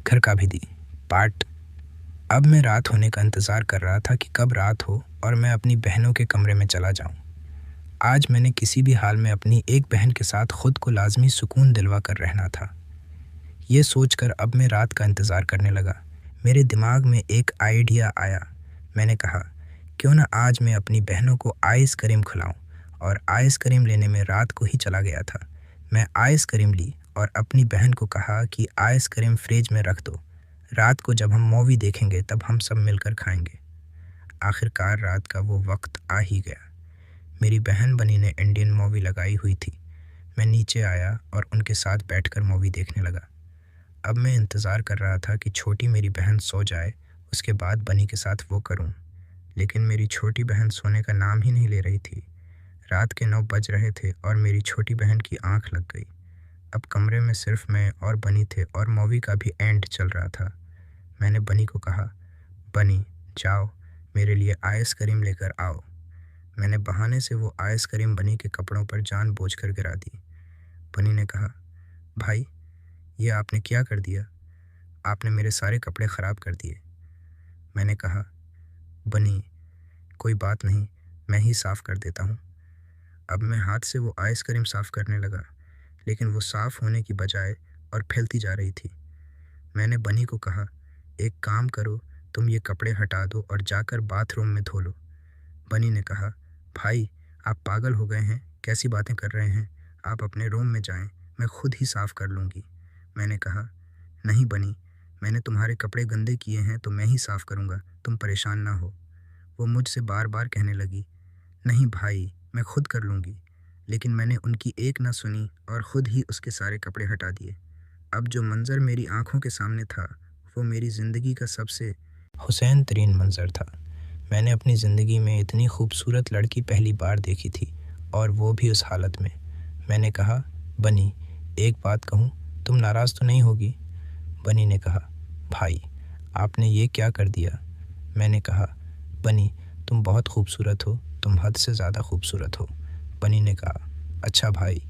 घर का भी दी पार्ट। अब मैं रात होने का इंतज़ार कर रहा था कि कब रात हो और मैं अपनी बहनों के कमरे में चला जाऊं। आज मैंने किसी भी हाल में अपनी एक बहन के साथ खुद को लाजमी सुकून दिलवा कर रहना था। ये सोचकर अब मैं रात का इंतज़ार करने लगा। मेरे दिमाग में एक आइडिया आया। मैंने कहा, क्यों ना आज मैं अपनी बहनों को आइसक्रीम खिलाऊं, और आइसक्रीम लेने में रात को ही चला गया था। मैं आइसक्रीम ली और अपनी बहन को कहा कि आइसक्रीम फ्रिज में रख दो, रात को जब हम मूवी देखेंगे तब हम सब मिलकर खाएंगे। आखिरकार रात का वो वक्त आ ही गया। मेरी बहन बनी ने इंडियन मूवी लगाई हुई थी। मैं नीचे आया और उनके साथ बैठकर मूवी देखने लगा। अब मैं इंतज़ार कर रहा था कि छोटी मेरी बहन सो जाए, उसके बाद बनी के साथ वो करूं। लेकिन मेरी छोटी बहन सोने का नाम ही नहीं ले रही थी। रात के 9 बज रहे थे और मेरी छोटी बहन की आंख लग गई। अब कमरे में सिर्फ मैं और बनी थे और मूवी का भी एंड चल रहा था। मैंने बनी को कहा, बनी जाओ, मेरे लिए आइसक्रीम लेकर आओ। मैंने बहाने से वो आइसक्रीम बनी के कपड़ों पर जानबूझकर गिरा दी। बनी ने कहा, भाई ये आपने क्या कर दिया? आपने मेरे सारे कपड़े ख़राब कर दिए। मैंने कहा, बनी कोई बात नहीं, मैं ही साफ़ कर देता हूँ। अब मैं हाथ से वो आइसक्रीम साफ़ करने लगा, लेकिन वो साफ़ होने की बजाय और फैलती जा रही थी। मैंने बनी को कहा, एक काम करो, तुम ये कपड़े हटा दो और जाकर बाथरूम में धो लो। बनी ने कहा, भाई आप पागल हो गए हैं, कैसी बातें कर रहे हैं? आप अपने रूम में जाएं, मैं खुद ही साफ़ कर लूँगी। मैंने कहा, नहीं बनी, मैंने तुम्हारे कपड़े गंदे किए हैं तो मैं ही साफ़ करूँगा, तुम परेशान ना हो। वो मुझसे बार बार कहने लगी, नहीं भाई मैं खुद कर लूँगी। लेकिन मैंने उनकी एक ना सुनी और ख़ुद ही उसके सारे कपड़े हटा दिए। अब जो मंज़र मेरी आंखों के सामने था वो मेरी ज़िंदगी का सबसे हुसैन तरीन मंज़र था। मैंने अपनी ज़िंदगी में इतनी खूबसूरत लड़की पहली बार देखी थी, और वो भी उस हालत में। मैंने कहा, बनी एक बात कहूँ, तुम नाराज़ तो नहीं होगी? बनी ने कहा, भाई आपने ये क्या कर दिया? मैंने कहा, बनी तुम बहुत खूबसूरत हो, तुम हद से ज़्यादा खूबसूरत हो। बनी ने कहा, अच्छा भाई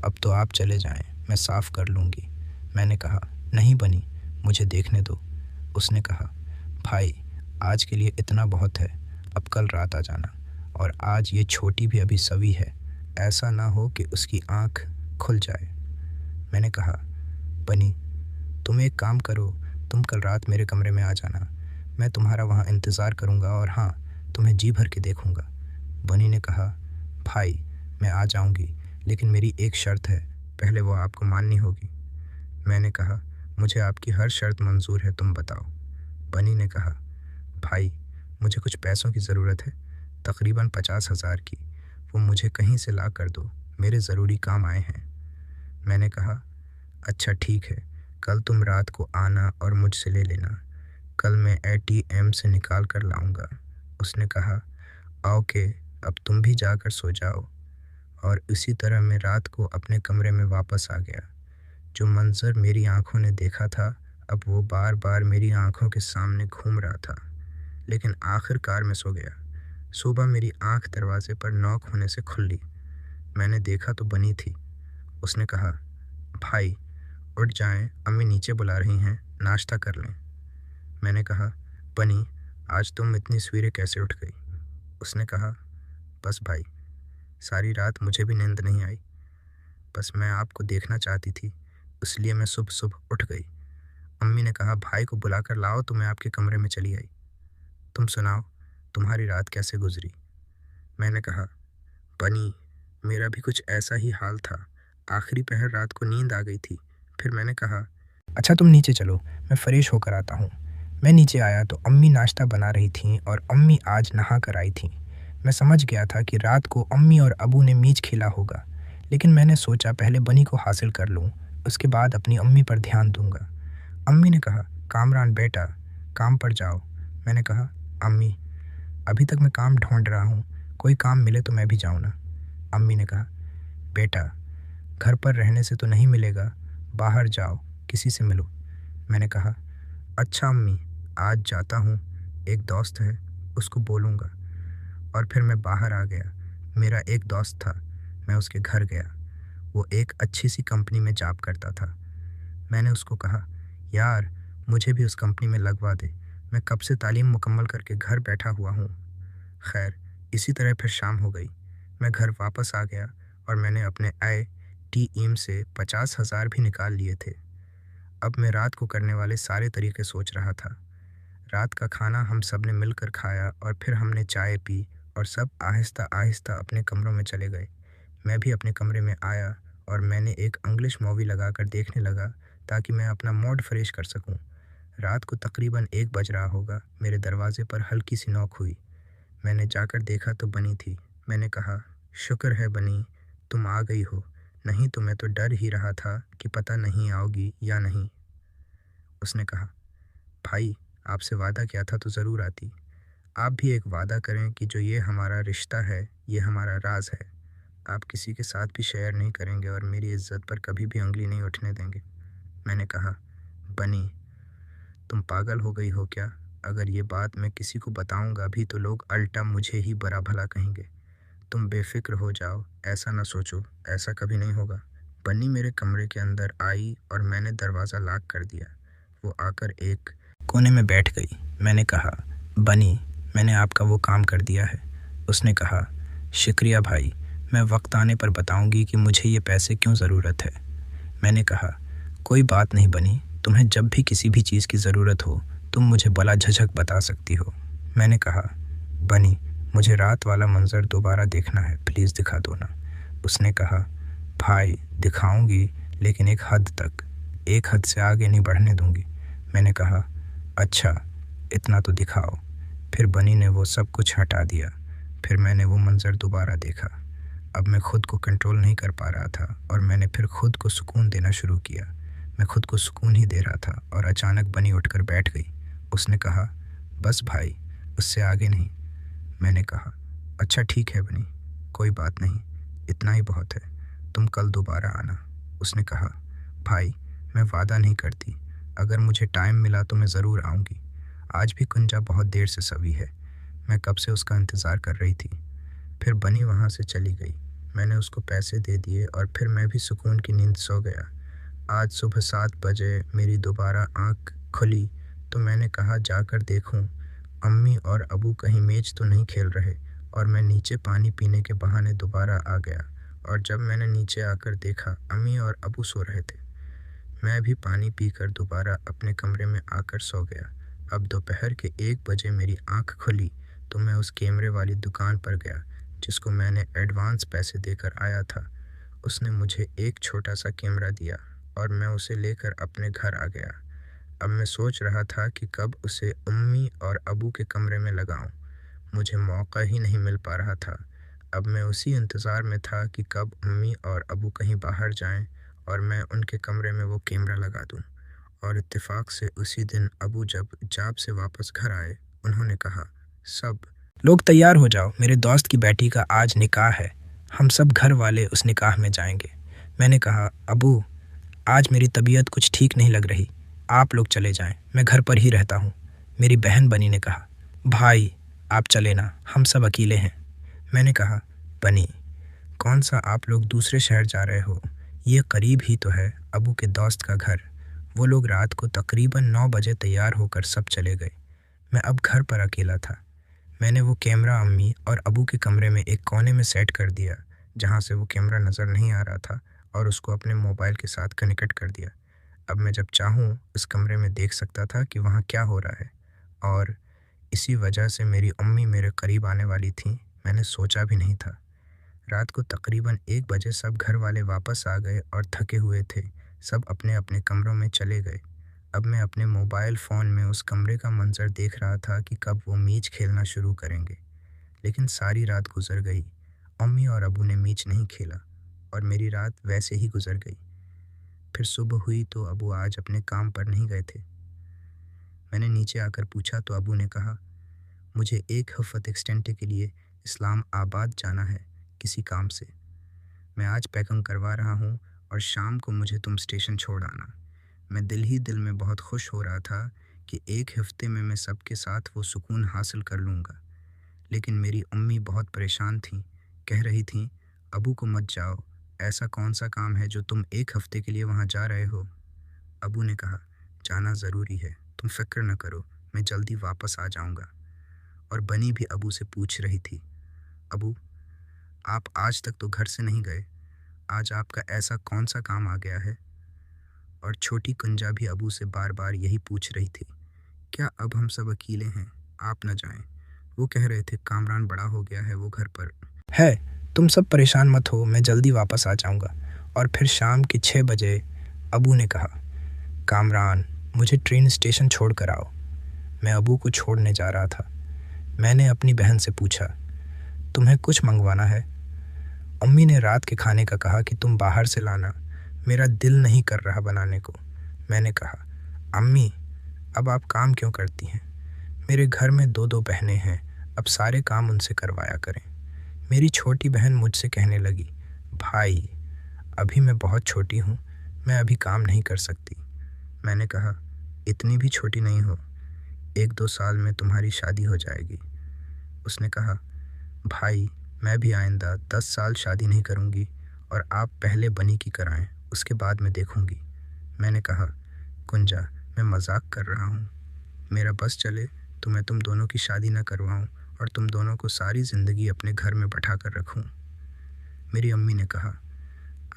अब तो आप चले जाएं, मैं साफ़ कर लूँगी। मैंने कहा, नहीं बनी, मुझे देखने दो। उसने कहा, भाई आज के लिए इतना बहुत है, अब कल रात आ जाना, और आज ये छोटी भी अभी सवी है, ऐसा ना हो कि उसकी आँख खुल जाए। मैंने कहा, बनी तुम एक काम करो, तुम कल रात मेरे कमरे में आ जाना, मैं तुम्हारा वहाँ इंतज़ार करूँगा और हाँ, तुम्हें जी भर के देखूँगा। बनी ने कहा, भाई मैं आ जाऊँगी, लेकिन मेरी एक शर्त है, पहले वो आपको माननी होगी। मैंने कहा, मुझे आपकी हर शर्त मंजूर है, तुम बताओ। बनी ने कहा, भाई मुझे कुछ पैसों की ज़रूरत है, तकरीबन 50,000 की, वो मुझे कहीं से ला कर दो, मेरे ज़रूरी काम आए हैं। मैंने कहा, अच्छा ठीक है, कल तुम रात को आना और मुझसे ले लेना, कल मैं एटीएम से निकाल कर लाऊंगा। उसने कहा, ओके, अब तुम भी जाकर सो जाओ। और इसी तरह मैं रात को अपने कमरे में वापस आ गया। जो मंज़र मेरी आंखों ने देखा था, अब वो बार बार मेरी आंखों के सामने घूम रहा था, लेकिन आखिरकार मैं सो गया। सुबह मेरी आंख दरवाजे पर नॉक होने से खुली। मैंने देखा तो बनी थी। उसने कहा, भाई उठ जाएं, अम्मी नीचे बुला रही हैं, नाश्ता कर लें। मैंने कहा, बनी आज तुम इतनी सवेरे कैसे उठ गई? उसने कहा, बस भाई, सारी रात मुझे भी नींद नहीं आई, बस मैं आपको देखना चाहती थी, इसलिए मैं सुबह सुबह उठ गई। अम्मी ने कहा, भाई को बुला कर लाओ, तो मैं आपके कमरे में चली आई। तुम सुनाओ, तुम्हारी रात कैसे गुजरी? मैंने कहा, बनी मेरा भी कुछ ऐसा ही हाल था, आखिरी पहर रात को नींद आ गई थी। फिर मैंने कहा, अच्छा तुम नीचे चलो, मैं फ्रेश होकर आता हूँ। मैं नीचे आया तो अम्मी नाश्ता बना रही थीं और अम्मी आज नहा कर आई थीं। मैं समझ गया था कि रात को अम्मी और अबू ने मीच खेला होगा, लेकिन मैंने सोचा पहले बनी को हासिल कर लूँ, उसके बाद अपनी अम्मी पर ध्यान दूंगा। अम्मी ने कहा, कामरान बेटा काम पर जाओ। मैंने कहा, अम्मी अभी तक मैं काम ढूंढ रहा हूँ, कोई काम मिले तो मैं भी जाऊँ ना। अम्मी ने कहा, बेटा घर पर रहने से तो नहीं मिलेगा, बाहर जाओ, किसी से मिलो। मैंने कहा, अच्छा अम्मी आज जाता हूँ, एक दोस्त है उसको बोलूँगा। और फिर मैं बाहर आ गया। मेरा एक दोस्त था, मैं उसके घर गया। वो एक अच्छी सी कंपनी में जॉब करता था। मैंने उसको कहा, यार मुझे भी उस कंपनी में लगवा दे। मैं कब से तालीम मुकम्मल करके घर बैठा हुआ हूँ। खैर, इसी तरह फिर शाम हो गई। मैं घर वापस आ गया और मैंने अपने ATM से 50,000 भी निकाल लिए थे। अब मैं रात को करने वाले सारे तरीके सोच रहा था। रात का खाना हम सब ने मिलकर खाया और फिर हमने चाय पी और सब आहिस्ता आहिस्ता अपने कमरों में चले गए। मैं भी अपने कमरे में आया और मैंने एक इंग्लिश मूवी लगाकर देखने लगा ताकि मैं अपना मूड फ्रेश कर सकूं। रात को तकरीबन 1 बज रहा होगा। मेरे दरवाजे पर हल्की सी नॉक हुई। मैंने जाकर देखा तो बनी थी। मैंने कहा, शुक्र है बनी, तुम आ गई हो, नहीं तो मैं तो डर ही रहा था कि पता नहीं आओगी या नहीं। उसने कहा, भाई, आपसे वादा किया था तो ज़रूर आती। आप भी एक वादा करें कि जो ये हमारा रिश्ता है, ये हमारा राज है। आप किसी के साथ भी शेयर नहीं करेंगे और मेरी इज्जत पर कभी भी उंगली नहीं उठने देंगे। मैंने कहा, बनी, तुम पागल हो गई हो क्या? अगर ये बात मैं किसी को बताऊंगा भी तो लोग अल्टा मुझे ही बुरा भला कहेंगे। तुम बेफिक्र हो जाओ, ऐसा ना सोचो, ऐसा कभी नहीं होगा। बन्नी मेरे कमरे के अंदर आई और मैंने दरवाज़ा लॉक कर दिया। वो आकर एक कोने में बैठ गई। मैंने कहा, बनी, मैंने आपका वो काम कर दिया है। उसने कहा, शुक्रिया भाई, मैं वक्त आने पर बताऊंगी कि मुझे ये पैसे क्यों ज़रूरत है। मैंने कहा, कोई बात नहीं बनी, तुम्हें जब भी किसी भी चीज़ की ज़रूरत हो तुम मुझे बला झझक बता सकती हो। मैंने कहा, बनी, मुझे रात वाला मंज़र दोबारा देखना है, प्लीज़ दिखा दो ना। उसने कहा, भाई दिखाऊंगी, लेकिन एक हद तक, एक हद से आगे नहीं बढ़ने दूंगी। मैंने कहा, अच्छा, इतना तो दिखाओ। फिर बनी ने वो सब कुछ हटा दिया। फिर मैंने वो मंज़र दोबारा देखा। अब मैं खुद को कंट्रोल नहीं कर पा रहा था और मैंने फिर खुद को सुकून देना शुरू किया। मैं खुद को सुकून ही दे रहा था और अचानक बनी उठकर बैठ गई। उसने कहा, बस भाई, उससे आगे नहीं। मैंने कहा, अच्छा ठीक है बनी, कोई बात नहीं, इतना ही बहुत है, तुम कल दोबारा आना। उसने कहा, भाई, मैं वादा नहीं करती, अगर मुझे टाइम मिला तो मैं ज़रूर आऊँगी। आज भी कुंजा बहुत देर से सवी है। मैं कब से उसका इंतज़ार कर रही थी। फिर बनी वहाँ से चली गई। मैंने उसको पैसे दे दिए और फिर मैं भी सुकून की नींद सो गया। आज सुबह 7 बजे मेरी दोबारा आँख खुली तो मैंने कहा जाकर देखूं अम्मी और अबू कहीं मेज तो नहीं खेल रहे, और मैं नीचे पानी पीने के बहाने दोबारा आ गया और जब मैंने नीचे आकर देखा अम्मी और अबू सो रहे थे। मैं भी पानी पीकर दोबारा अपने कमरे में आकर सो गया। अब दोपहर के 1 बजे मेरी आँख खुली तो मैं उस कैमरे वाली दुकान पर गया जिसको मैंने एडवांस पैसे देकर आया था। उसने मुझे एक छोटा सा कैमरा दिया और मैं उसे लेकर अपने घर आ गया। अब मैं सोच रहा था कि कब उसे अम्मी और अबू के कमरे में लगाऊं। मुझे मौका ही नहीं मिल पा रहा था। अब मैं उसी इंतज़ार में था कि कब अम्मी और अबू कहीं बाहर जाएं और मैं उनके कमरे में वो कैमरा लगा दूं। और इत्तेफाक से उसी दिन अबू जब जॉब से वापस घर आए, उन्होंने कहा, सब लोग तैयार हो जाओ, मेरे दोस्त की बेटी का आज निकाह है, हम सब घर वाले उस निकाह में जाएंगे। मैंने कहा, अबू, आज मेरी तबीयत कुछ ठीक नहीं लग रही, आप लोग चले जाएं, मैं घर पर ही रहता हूँ। मेरी बहन बनी ने कहा, भाई आप चले ना, हम सब अकेले हैं। मैंने कहा, बनी, कौन सा आप लोग दूसरे शहर जा रहे हो, ये करीब ही तो है अबू के दोस्त का घर। वो लोग रात को तकरीबन 9 बजे तैयार होकर सब चले गए। मैं अब घर पर अकेला था। मैंने वो कैमरा अम्मी और अबू के कमरे में एक कोने में सेट कर दिया जहाँ से वो कैमरा नज़र नहीं आ रहा था और उसको अपने मोबाइल के साथ कनेक्ट कर दिया। अब मैं जब चाहूँ उस कमरे में देख सकता था कि वहाँ क्या हो रहा है, और इसी वजह से मेरी अम्मी मेरे करीब आने वाली थी, मैंने सोचा भी नहीं था। रात को तकरीबन 1 बजे सब घर वाले वापस आ गए और थके हुए थे। सब अपने अपने कमरों में चले गए। अब मैं अपने मोबाइल फ़ोन में उस कमरे का मंजर देख रहा था कि कब वो मीच खेलना शुरू करेंगे। लेकिन सारी रात गुजर गई। अम्मी और अबू ने मीच नहीं खेला और मेरी रात वैसे ही गुजर गई। फिर सुबह हुई तो अबू आज अपने काम पर नहीं गए थे। मैंने नीचे आकर पूछा तो अबू ने कहा, मुझे एक हफ्ते एक्सटेंटे के लिए इस्लाम आबाद जाना है किसी काम से। मैं आज पैकिंग करवा रहा हूँ और शाम को मुझे तुम स्टेशन छोड़ आना। मैं दिल ही दिल में बहुत खुश हो रहा था कि एक हफ्ते में मैं सबके साथ वो सुकून हासिल कर लूँगा। लेकिन मेरी अम्मी बहुत परेशान थीं, कह रही थीं, अबू को मत जाओ, ऐसा कौन सा काम है जो तुम एक हफ्ते के लिए वहाँ जा रहे हो। अबू ने कहा, जाना ज़रूरी है, तुम फ़िक्र न करो, मैं जल्दी वापस आ जाऊँगा। और बनी भी अबू से पूछ रही थी, अबू, आप आज तक तो घर से नहीं गए, आज आपका ऐसा कौन सा काम आ गया है? और छोटी कुंजा भी अबू से बार बार यही पूछ रही थी, क्या अब हम सब अकेले हैं, आप न जाएं? वो कह रहे थे कामरान बड़ा हो गया है, वो घर पर है, तुम सब परेशान मत हो, मैं जल्दी वापस आ जाऊँगा। और फिर शाम के 6 बजे अबू ने कहा, कामरान, मुझे ट्रेन स्टेशन छोड़ कर आओ। मैं अबू को छोड़ने जा रहा था। मैंने अपनी बहन से पूछा, तुम्हें कुछ मंगवाना है? अम्मी ने रात के खाने का कहा कि तुम बाहर से लाना, मेरा दिल नहीं कर रहा बनाने को। मैंने कहा, अम्मी, अब आप काम क्यों करती हैं? मेरे घर में 2 बहनें हैं, अब सारे काम उनसे करवाया करें। मेरी छोटी बहन मुझसे कहने लगी, भाई, अभी मैं बहुत छोटी हूँ, मैं अभी काम नहीं कर सकती। मैंने कहा, इतनी भी छोटी नहीं हो, 1-2 साल में तुम्हारी शादी हो जाएगी। उसने कहा, भाई, मैं भी आइंदा 10 साल शादी नहीं करूँगी और आप पहले बनी की कराएं, उसके बाद मैं देखूँगी। मैंने कहा, कुंजा, मैं मजाक कर रहा हूँ, मेरा बस चले तो मैं तुम दोनों की शादी न करवाऊँ और तुम दोनों को सारी ज़िंदगी अपने घर में बैठा कर रखूँ। मेरी अम्मी ने कहा,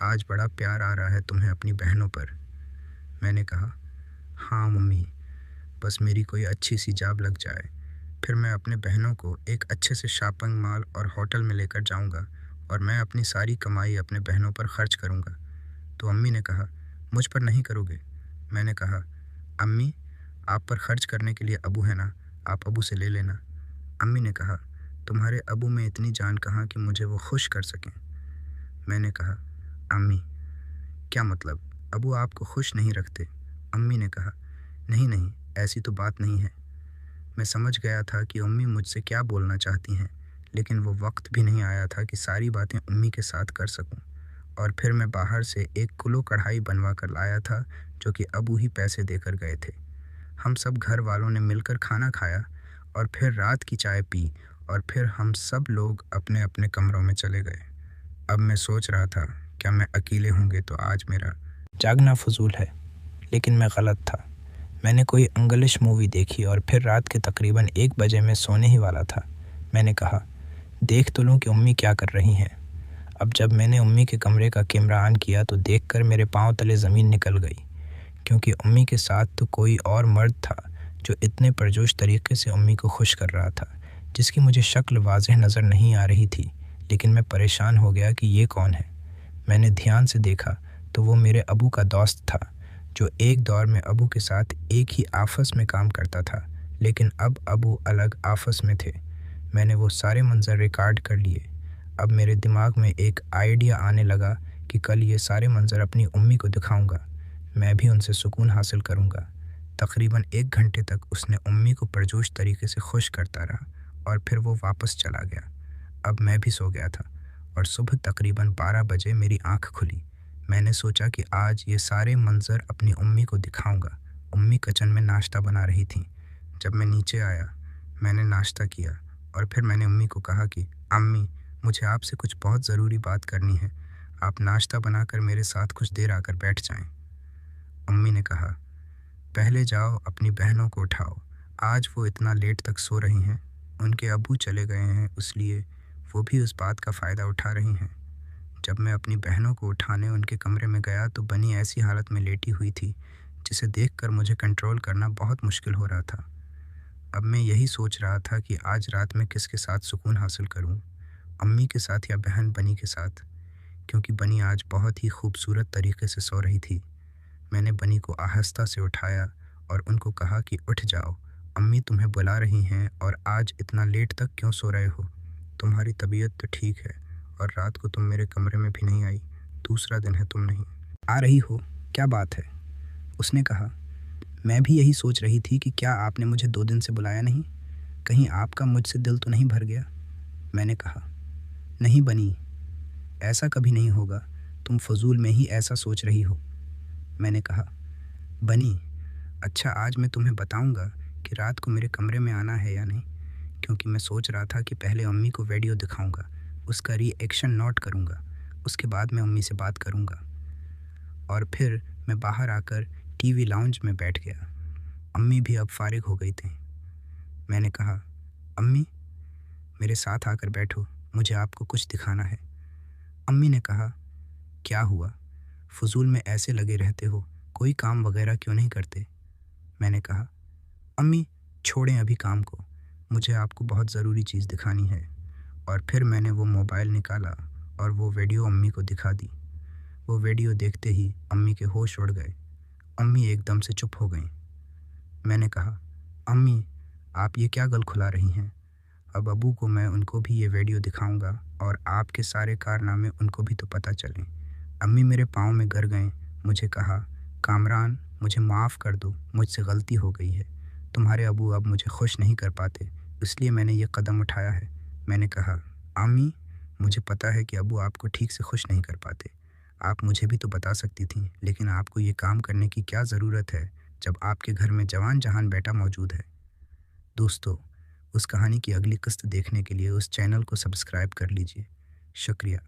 आज बड़ा प्यार आ रहा है तुम्हें अपनी बहनों पर। मैंने कहा, हाँ मम्मी, बस मेरी कोई अच्छी सी जॉब लग जाए, फिर मैं अपने बहनों को एक अच्छे से शॉपिंग मॉल और होटल में लेकर जाऊंगा और मैं अपनी सारी कमाई अपने बहनों पर खर्च करूंगा। तो अम्मी ने कहा, मुझ पर नहीं करोगे? मैंने कहा, अम्मी, आप पर खर्च करने के लिए अबू है ना, आप अबू से ले लेना। अम्मी ने कहा, तुम्हारे अबू में इतनी जान कहाँ कि मुझे वो खुश कर सकें। मैंने कहा, अम्मी, क्या मतलब, अबू आपको खुश नहीं रखते? अम्मी ने कहा, नहीं नहीं, ऐसी तो बात नहीं है। मैं समझ गया था कि अम्मी मुझसे क्या बोलना चाहती हैं, लेकिन वो वक्त भी नहीं आया था कि सारी बातें अम्मी के साथ कर सकूं। और फिर मैं बाहर से 1 किलो कढ़ाई बनवा कर लाया था, जो कि अबू ही पैसे देकर गए थे। हम सब घर वालों ने मिलकर खाना खाया और फिर रात की चाय पी और फिर हम सब लोग अपने अपने कमरों में चले गए। अब मैं सोच रहा था, क्या मैं अकेले होंगे तो आज मेरा जागना फजूल है, लेकिन मैं गलत था। मैंने कोई इंग्लिश मूवी देखी और फिर रात के तकरीबन 1 बजे मैं सोने ही वाला था। मैंने कहा, देख तो लूँ कि अम्मी क्या कर रही हैं। अब जब मैंने अम्मी के कमरे का कैमरा ऑन किया तो देखकर मेरे पाँव तले ज़मीन निकल गई, क्योंकि अम्मी के साथ तो कोई और मर्द था जो इतने पुरजोश तरीके से अम्मी को खुश कर रहा था, जिसकी मुझे शक्ल वाज़ेह नज़र नहीं आ रही थी, लेकिन मैं परेशान हो गया कि ये कौन है। मैंने ध्यान से देखा तो वो मेरे अबू का दोस्त था, जो एक दौर में अबू के साथ एक ही ऑफिस में काम करता था, लेकिन अब अबू अलग ऑफिस में थे। मैंने वो सारे मंजर रिकॉर्ड कर लिए। अब मेरे दिमाग में एक आइडिया आने लगा कि कल ये सारे मंजर अपनी अम्मी को दिखाऊंगा, मैं भी उनसे सुकून हासिल करूंगा। तकरीबन 1 घंटे तक उसने अम्मी को पुरजोश तरीके से खुश करता रहा और फिर वो वापस चला गया। अब मैं भी सो गया था और सुबह तकरीबन 12 बजे मेरी आँख खुली। मैंने सोचा कि आज ये सारे मंजर अपनी अम्मी को दिखाऊंगा। अम्मी किचन में नाश्ता बना रही थी। जब मैं नीचे आया, मैंने नाश्ता किया और फिर मैंने अम्मी को कहा कि अम्मी, मुझे आपसे कुछ बहुत ज़रूरी बात करनी है, आप नाश्ता बनाकर मेरे साथ कुछ देर आकर बैठ जाएं। अम्मी ने कहा, पहले जाओ अपनी बहनों को उठाओ, आज वो इतना लेट तक सो रही हैं, उनके अबू चले गए हैं, इसलिए वो भी उस बात का फ़ायदा उठा रही हैं। जब मैं अपनी बहनों को उठाने उनके कमरे में गया तो बनी ऐसी हालत में लेटी हुई थी जिसे देखकर मुझे कंट्रोल करना बहुत मुश्किल हो रहा था। अब मैं यही सोच रहा था कि आज रात में किसके साथ सुकून हासिल करूं, अम्मी के साथ या बहन बनी के साथ, क्योंकि बनी आज बहुत ही खूबसूरत तरीके से सो रही थी। मैंने बनी को आहिस्ता से उठाया और उनको कहा कि उठ जाओ, अम्मी तुम्हें बुला रही हैं और आज इतना लेट तक क्यों सो रहे हो? तुम्हारी तबीयत तो ठीक है और रात को तुम मेरे कमरे में भी नहीं आई, दूसरा दिन है तुम नहीं आ रही हो, क्या बात है? उसने कहा, मैं भी यही सोच रही थी कि क्या आपने मुझे 2 दिन से बुलाया नहीं, कहीं आपका मुझसे दिल तो नहीं भर गया? मैंने कहा, नहीं बनी, ऐसा कभी नहीं होगा, तुम फजूल में ही ऐसा सोच रही हो। मैंने कहा, बनी, अच्छा आज मैं तुम्हें बताऊंगा कि रात को मेरे कमरे में आना है या नहीं, क्योंकि मैं सोच रहा था कि पहले अम्मी को वीडियो दिखाऊंगा, उसका रिएक्शन नोट करूंगा, उसके बाद मैं अम्मी से बात करूंगा और फिर मैं बाहर आकर टीवी लाउंज में बैठ गया। अम्मी भी अब फारिग हो गई थीं। मैंने कहा, अम्मी, मेरे साथ आकर बैठो, मुझे आपको कुछ दिखाना है। अम्मी ने कहा, क्या हुआ? फजूल में ऐसे लगे रहते हो, कोई काम वगैरह क्यों नहीं करते? मैंने कहा, अम्मी, छोड़ें अभी काम को, मुझे आपको बहुत ज़रूरी चीज़ दिखानी है। और फिर मैंने वो मोबाइल निकाला और वो वीडियो अम्मी को दिखा दी। वो वीडियो देखते ही अम्मी के होश उड़ गए। अम्मी एकदम से चुप हो गईं। मैंने कहा, अम्मी, आप ये क्या गल खुला रही हैं? अब अबू को मैं उनको भी ये वीडियो दिखाऊंगा और आपके सारे कारनामे उनको भी तो पता चलें। अम्मी मेरे पाँव में गिर गईं। मुझे कहा, कामरान, मुझे माफ़ कर दो, मुझसे गलती हो गई है। तुम्हारे अबू अब मुझे खुश नहीं कर पाते, इसलिए मैंने ये कदम उठाया है। मैंने कहा, अम्मी, मुझे पता है कि अबू आपको ठीक से खुश नहीं कर पाते। आप मुझे भी तो बता सकती थीं, लेकिन आपको ये काम करने की क्या ज़रूरत है जब आपके घर में जवान जहान बेटा मौजूद है। दोस्तों, उस कहानी की अगली किस्त देखने के लिए उस चैनल को सब्सक्राइब कर लीजिए। शुक्रिया।